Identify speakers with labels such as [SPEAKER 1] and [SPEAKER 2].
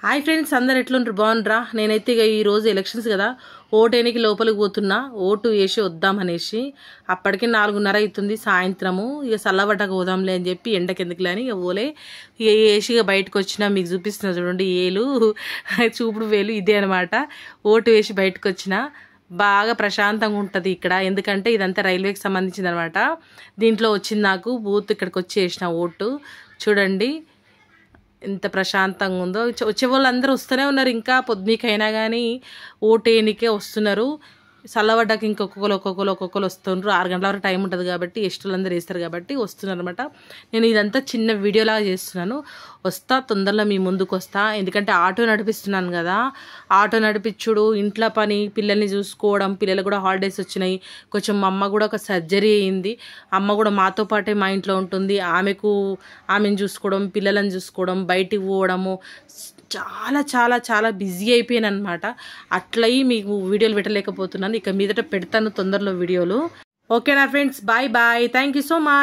[SPEAKER 1] Hi friends, అందరు ఎట్లుంటారు? బాగుండ్రా? నేనైతే ఇక ఈరోజు ఎలక్షన్స్ కదా, ఓటేనికి లోపలికి పోతున్నా, ఓటు వేసి వద్దామనేసి. అప్పటికి 4:30 అవుతుంది సాయంత్రము. ఇక చల్లబడ్డకు పోదాంలే అని చెప్పి ఎండకెందుకులే అని ఇక పోలే. ఇక వేసి ఇక బయటకు వచ్చినా, మీకు చూపిస్తున్నా చూడండి, ఏలు చూపుడు వేలు ఇదే అనమాట. ఓటు వేసి బయటకు వచ్చిన బాగా ప్రశాంతంగా ఉంటుంది ఇక్కడ, ఎందుకంటే ఇదంతా రైల్వేకి సంబంధించింది అనమాట. దీంట్లో వచ్చింది నాకు బూత్, ఇక్కడికి వచ్చి వేసిన ఓటు చూడండి ఎంత ప్రశాంతంగా ఉందో. వచ్చే వాళ్ళు అందరూ వస్తూనే ఉన్నారు, ఇంకా పొద్దునకైనా కానీ ఓటేనికే వస్తున్నారు. చల్లబడ్డాక ఒక్కొక్కరు వస్తున్నారు. 6 గంటల వరకు టైం ఉంటుంది కాబట్టి ఎస్టులందరూ వేస్తారు కాబట్టి వస్తున్నారు అనమాట. నేను ఇదంతా చిన్న వీడియోలాగా చేస్తున్నాను. వస్తా తొందరలో మీ ముందుకు వస్తా, ఎందుకంటే ఆటో నడిపిస్తున్నాను కదా. ఆటో నడిపించుడు, ఇంట్లో పని, పిల్లల్ని చూసుకోవడం, పిల్లలు కూడా హాలిడేస్ వచ్చినాయి. కొంచెం మా అమ్మ కూడా ఒక సర్జరీ అయింది. అమ్మ కూడా మాతో పాటే మా ఇంట్లో ఉంటుంది. ఆమెను చూసుకోవడం, పిల్లలను చూసుకోవడం, బయటికి పోవడము, చాలా చాలా చాలా బిజీ అయిపోయాను అనమాట. అట్లయి మీకు వీడియోలు పెట్టలేకపోతున్నాను. ఇక మీదట పెడతాను తొందరలో వీడియోలు. ఓకేనా friends, bye bye, thank you so much.